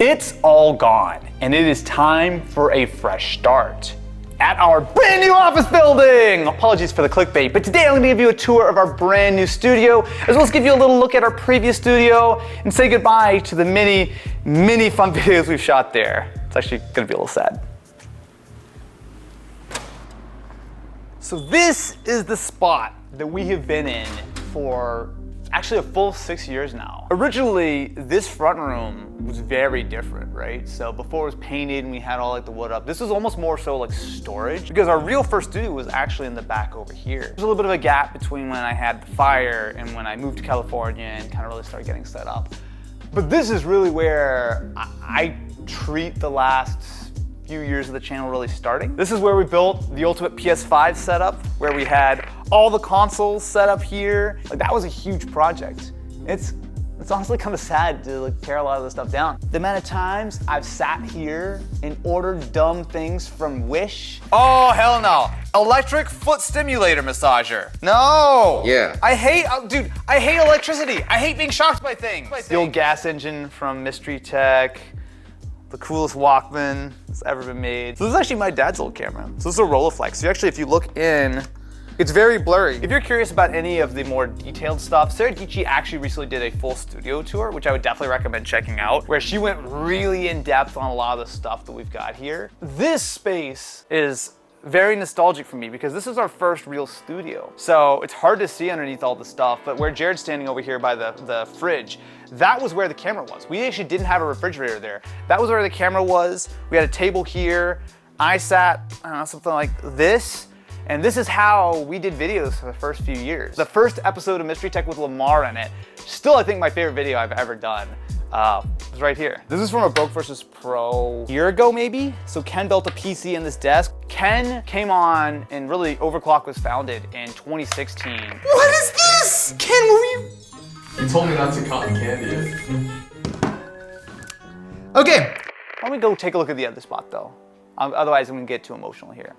It's all gone, and it is time for a fresh start at our brand new office building. Apologies for the clickbait, but today I'm gonna give you a tour of our brand new studio, as well as give you a little look at our previous studio and say goodbye to the many fun videos we've shot there. It's actually gonna be a little sad. So this is the spot that we have been in for actually a full 6 years now. Originally, this front room was very different, right? So before it was painted and we had all like the wood up, this was almost more so like storage, because our real first studio was actually in the back over here. There's a little bit of a gap between when I had the fire and when I moved to California and kind of really started getting set up. But this is really where I treat the last few years of the channel really starting. This is where we built the ultimate PS5 setup, where we had all the consoles set up here. Like, that was a huge project. It's honestly kind of sad to like tear a lot of this stuff down. The amount of times I've sat here and ordered dumb things from Wish. Oh, hell no. Electric foot stimulator massager. No. Yeah. I hate electricity. I hate being shocked by things. The old gas engine from Mystery Tech. The coolest Walkman that's ever been made. So this is actually my dad's old camera. So this is a Rolleiflex. So actually, if you look in, it's very blurry. If you're curious about any of the more detailed stuff, Sarah Dietschy actually recently did a full studio tour, which I would definitely recommend checking out, where she went really in depth on a lot of the stuff that we've got here. This space is very nostalgic for me because this is our first real studio. So it's hard to see underneath all the stuff, but where Jared's standing over here by the fridge, that was where the camera was. We actually didn't have a refrigerator there. That was where the camera was. We had a table here. I sat, I don't know, something like this. And this is how we did videos for the first few years. The first episode of Mystery Tech with Lamar in it, still I think my favorite video I've ever done. It's right here. This is from a Broke vs. Pro a year ago, maybe? So Ken built a PC in this desk. Ken came on, and really Overclock was founded in 2016. What is this? Ken, were you? You told me not to cotton candy. Okay. Why don't we go take a look at the other spot though? Otherwise I'm gonna get too emotional here.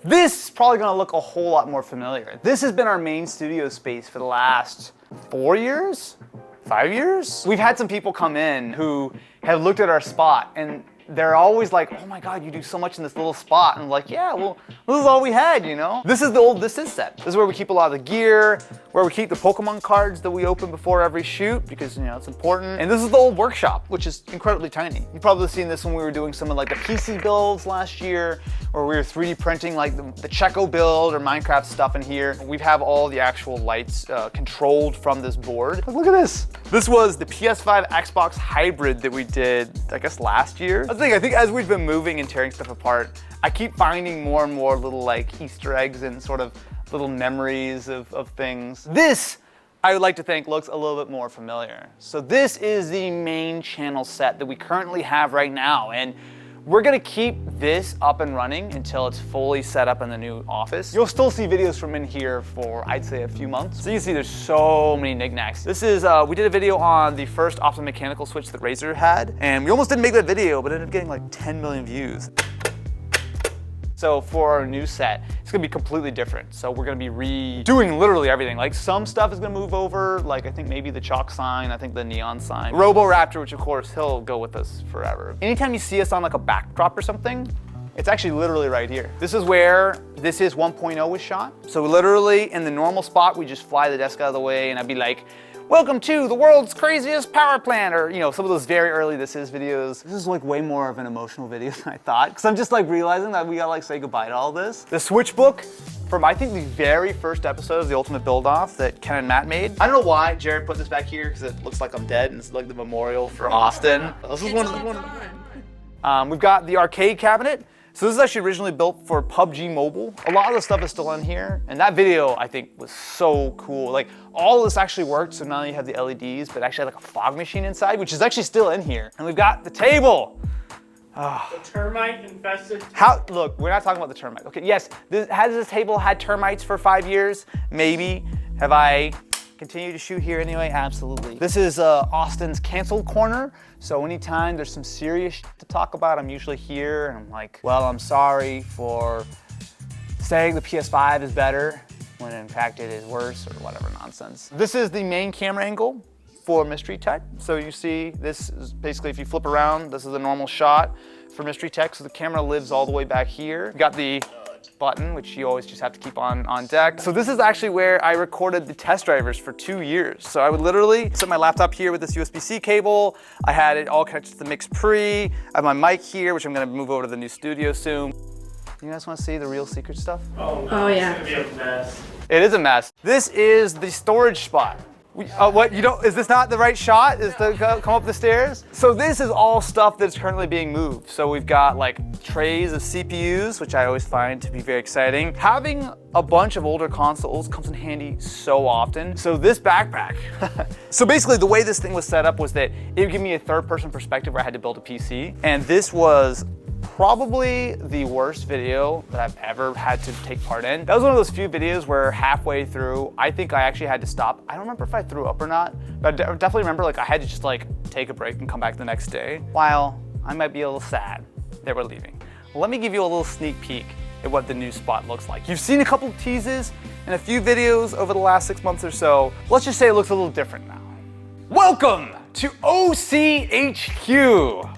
This is probably gonna look a whole lot more familiar. This has been our main studio space for the last 4 years? 5 years? We've had some people come in who have looked at our spot and they're always like, oh my God, you do so much in this little spot. And I'm like, yeah, well, this is all we had, you know? This is the old This Is set. This is where we keep a lot of the gear, where we keep the Pokemon cards that we open before every shoot because, you know, it's important. And this is the old workshop, which is incredibly tiny. You've probably seen this when we were doing some of like the PC builds last year, or we were 3D printing like the Checo build or Minecraft stuff in here. We have all the actual lights controlled from this board. Look at this. This was the PS5 Xbox hybrid that we did, I guess, last year. I think as we've been moving and tearing stuff apart, I keep finding more and more little like Easter eggs and sort of little memories of things. This, I would like to think, looks a little bit more familiar. So this is the main channel set that we currently have right now, and we're gonna keep this up and running until it's fully set up in the new office. You'll still see videos from in here for, I'd say, a few months. So you can see there's so many knickknacks. This is, we did a video on the first optomechanical switch that Razer had, and we almost didn't make that video, but it ended up getting like 10 million views. So for our new set, it's gonna be completely different. So we're gonna be redoing literally everything. Like some stuff is gonna move over, like I think maybe the chalk sign, I think the neon sign. Roboraptor, which of course, he'll go with us forever. Anytime you see us on like a backdrop or something, it's actually literally right here. This is where This Is 1.0 was shot. So literally in the normal spot, we just fly the desk out of the way and I'd be like, welcome to the world's craziest power plant, or, you know, some of those very early This Is videos. This is like way more of an emotional video than I thought, because I'm just like realizing that we gotta like say goodbye to all this. The switch book from, I think, the very first episode of the Ultimate Build Off that Ken and Matt made. I don't know why Jared put this back here, because it looks like I'm dead, and it's like the memorial for Austin. This is one. We've got the arcade cabinet. So this is actually originally built for PUBG Mobile. A lot of the stuff is still in here, and that video I think was so cool. Like all of this actually worked, so not only you have the LEDs, but actually had like a fog machine inside, which is actually still in here. And we've got the table. The termite infested. Look, we're not talking about the termite. Okay, yes, has this table had termites for 5 years? Maybe. Have I continued to shoot here anyway? Absolutely. This is Austin's canceled corner. So anytime there's some serious shit to talk about, I'm usually here and I'm like, well, I'm sorry for saying the PS5 is better when in fact it is worse or whatever nonsense. This is the main camera angle for Mystery Tech. So you see, this is basically, if you flip around, this is a normal shot for Mystery Tech. So the camera lives all the way back here. You got the button, which you always just have to keep on deck. So this is actually where I recorded the test drivers for 2 years. So I would literally set my laptop here with this USB-C cable. I had it all connected to the Mix Pre. I have my mic here, which I'm gonna move over to the new studio soon. You guys wanna see the real secret stuff? Oh yeah. It's gonna be a mess. It is a mess. This is the storage spot. What, you don't, is this not the right shot? Is to come up the stairs? So this is all stuff that's currently being moved. So we've got like trays of CPUs, which I always find to be very exciting. Having a bunch of older consoles comes in handy so often. So this backpack, so basically the way this thing was set up was that it would give me a third-person perspective where I had to build a PC. And this was probably the worst video that I've ever had to take part in. That was one of those few videos where halfway through, I think I actually had to stop. I don't remember if I threw up or not, but I definitely remember like I had to just like take a break and come back the next day. While I might be a little sad that we're leaving. Let me give you a little sneak peek at what the new spot looks like. You've seen a couple of teases and a few videos over the last 6 months or so. Let's just say it looks a little different now. Welcome to OCHQ.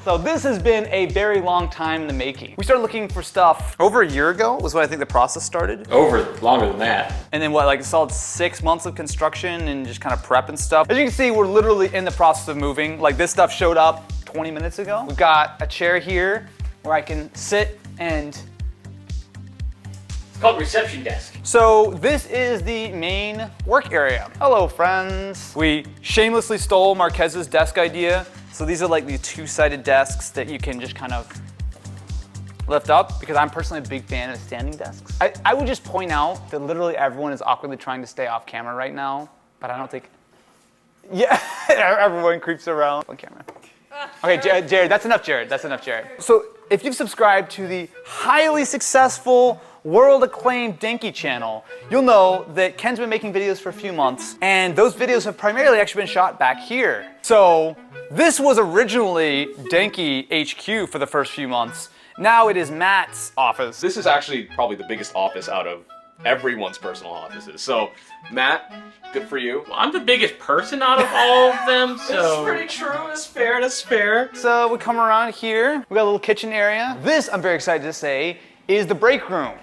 So this has been a very long time in the making. We started looking for stuff over a year ago was when I think the process started. Longer than that. And then what, like a solid 6 months of construction and just kind of prep and stuff. As you can see, we're literally in the process of moving. Like this stuff showed up 20 minutes ago. We've got a chair here where I can sit and Called reception desk. so this is the main work area. Hello, friends. We shamelessly stole Marquez's desk idea. So these are like the two-sided desks that you can just kind of lift up because I'm personally a big fan of standing desks. I would just point out that literally everyone is awkwardly trying to stay off camera right now, but I don't think, yeah, everyone creeps around on camera. Okay, Jared, that's enough, Jared. That's enough, Jared. So if you've subscribed to the highly successful, world-acclaimed Denki channel, you'll know that Ken's been making videos for a few months, and those videos have primarily actually been shot back here. So this was originally Denki HQ for the first few months. Now it is Matt's office. This is actually probably the biggest office out of everyone's personal offices. So, Matt, good for you. Well, I'm the biggest person out of all of them, so. true. That's fair. That's fair. So we come around here, we got a little kitchen area. This, I'm very excited to say, is the break room.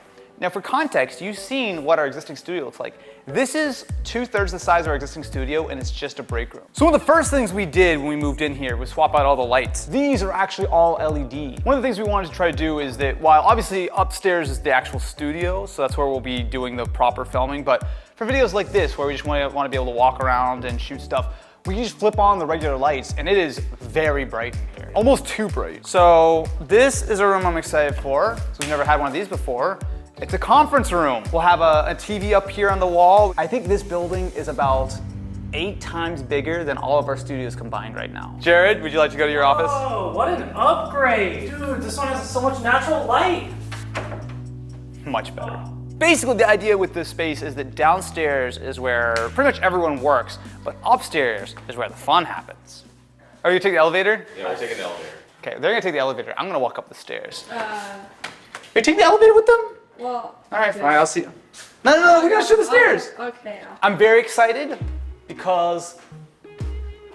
Now for context, you've seen what our existing studio looks like. This is 2/3 the size of our existing studio and it's just a break room. So one of the first things we did when we moved in here was swap out all the lights. These are actually all LED. One of the things we wanted to try to do is that while obviously upstairs is the actual studio, so that's where we'll be doing the proper filming, but for videos like this where we just want to be able to walk around and shoot stuff, we can just flip on the regular lights and it is very bright in here. Almost too bright. So this is a room I'm excited for. So we've never had one of these before. It's a conference room. We'll have a TV up here on the wall. I think this building is about 8 times bigger than all of our studios combined right now. Jared, would you like to go to your office? Oh, what an upgrade. Dude, this one has so much natural light. Much better. Basically, the idea with this space is that downstairs is where pretty much everyone works, but upstairs is where the fun happens. Are you gonna take the elevator? Yeah, we're taking the elevator. Okay, they're gonna take the elevator. I'm gonna walk up the stairs. You take the elevator with them? Well. All right, fine, I'll see you. No, we gotta show the stairs. Okay. I'm very excited because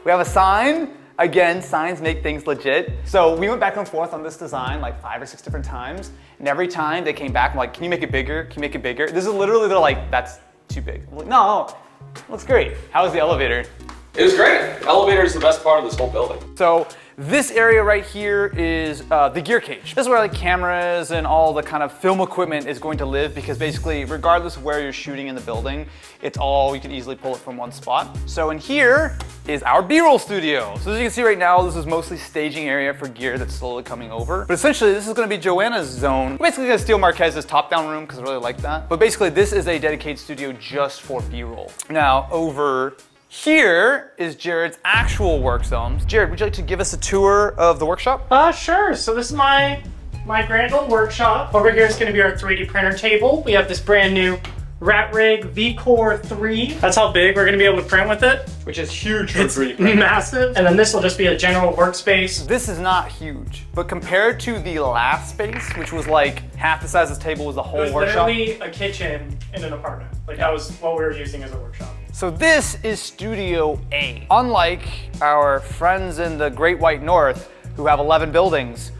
we have a sign. Again, signs make things legit. So we went back and forth on this design like 5 or 6 different times. And every time they came back, I'm like, can you make it bigger? Can you make it bigger? This is literally, they're like, that's too big. I'm like, no, looks great. How was the elevator? It was great. Elevator is the best part of this whole building. So this area right here is the gear cage. This is where like cameras and all the kind of film equipment is going to live because basically regardless of where you're shooting in the building, it's all, you can easily pull it from one spot. So in here is our B-roll studio. So as you can see right now, this is mostly staging area for gear that's slowly coming over. But essentially this is gonna be Joanna's zone. We're basically gonna steal Marquez's top-down room because I really like that. But basically this is a dedicated studio just for B-roll. Now over here is Jared's actual work zones. Jared, would you like to give us a tour of the workshop? Sure. So this is my grand old workshop. Over here is going to be our 3D printer table. We have this brand new RatRig VCore 3. That's how big we're going to be able to print with it. Which is huge for It's 3D printing. massive. And then this will just be a general workspace. This is not huge, but compared to the last space, which was like half the size of this table was the It whole was workshop. literally a kitchen in an apartment. Like that was what we were using as a workshop. So this is Studio A. Unlike our friends in the Great White North who have 11 buildings,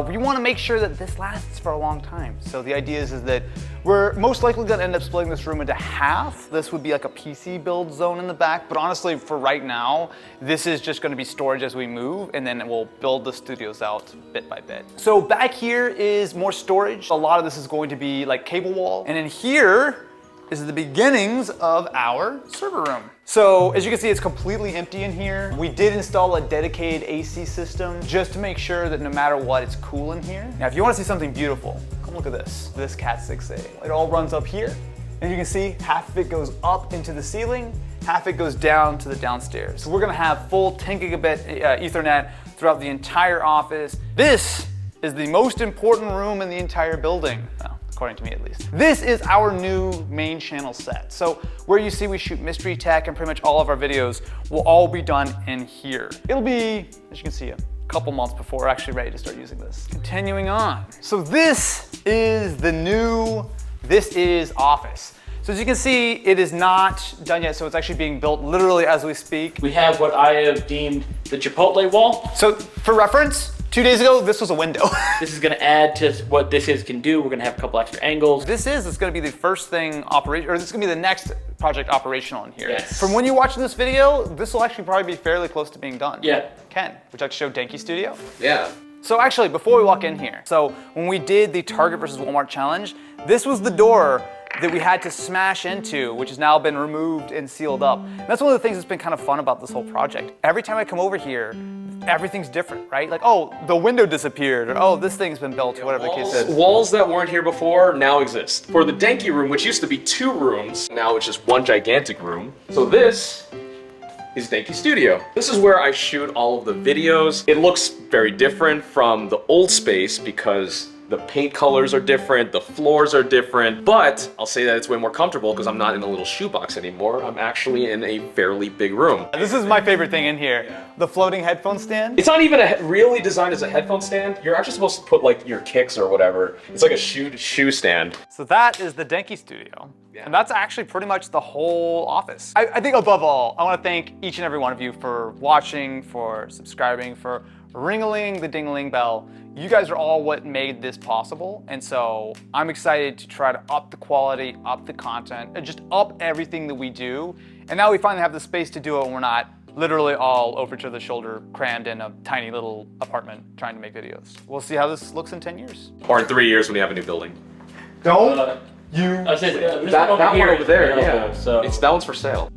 we want to make sure that this lasts for a long time. So the idea is that we're most likely going to end up splitting this room into half. This would be like a PC build zone in the back, but honestly, for right now, this is just going to be storage as we move, and then we'll build the studios out bit by bit. So back here is more storage. A lot of this is going to be like cable wall, and in here is the beginnings of our server room. So as you can see, it's completely empty in here. We did install a dedicated AC system just to make sure that no matter what, it's cool in here. Now, if you want to see something beautiful, come look at this Cat 6A. It all runs up here. And you can see half of it goes up into the ceiling, half it goes down to the downstairs. So we're gonna have full 10 gigabit Ethernet throughout the entire office. This is the most important room in the entire building. Well, according to me at least. This is our new main channel set. So where you see we shoot Mystery Tech and pretty much all of our videos will all be done in here. It'll be, as you can see, a couple months before we're actually ready to start using this. Continuing on. So this is the new, this is Office. So as you can see, it is not done yet, so it's actually being built literally as we speak. We have what I have deemed the Chipotle wall. So for reference, 2 days ago, this was a window. This is gonna add to what this is can do. We're gonna have a couple extra angles. It's gonna be the first thing or this is gonna be the next project operational in here. Yes. From when you watch this video, this will actually probably be fairly close to being done. Yeah. Ken, would you like to show Denki Studio? Yeah. So actually, before we walk in here, so when we did the Target versus Walmart challenge, this was the door that we had to smash into, which has now been removed and sealed up. And that's one of the things that's been kind of fun about this whole project. Every time I come over here, everything's different, right? Like, oh, the window disappeared, or oh, this thing's been built, or whatever the case is. Walls that weren't here before now exist. For the Denki room, which used to be 2 rooms, now it's just one gigantic room. So this is Denki Studio. This is where I shoot all of the videos. It looks very different from the old space because the paint colors are different, the floors are different, but I'll say that it's way more comfortable because I'm not in a little shoebox anymore. I'm actually in a fairly big room. This is my favorite thing in here, the floating headphone stand. It's not even really designed as a headphone stand. You're actually supposed to put like your kicks or whatever. It's like a shoe stand. So that is the Denki Studio. Yeah. And that's actually pretty much the whole office. I think above all, I want to thank each and every one of you for watching, for subscribing, for ring-a-ling the ding-a-ling bell. You guys are all what made this possible. And so I'm excited to try to up the quality, up the content, and just up everything that we do. And now we finally have the space to do it and we're not literally all over to the shoulder crammed in a tiny little apartment trying to make videos. We'll see how this looks in 10 years. Or in 3 years when you have a new building. Don't I said, That one over there, yeah. So That one's for sale.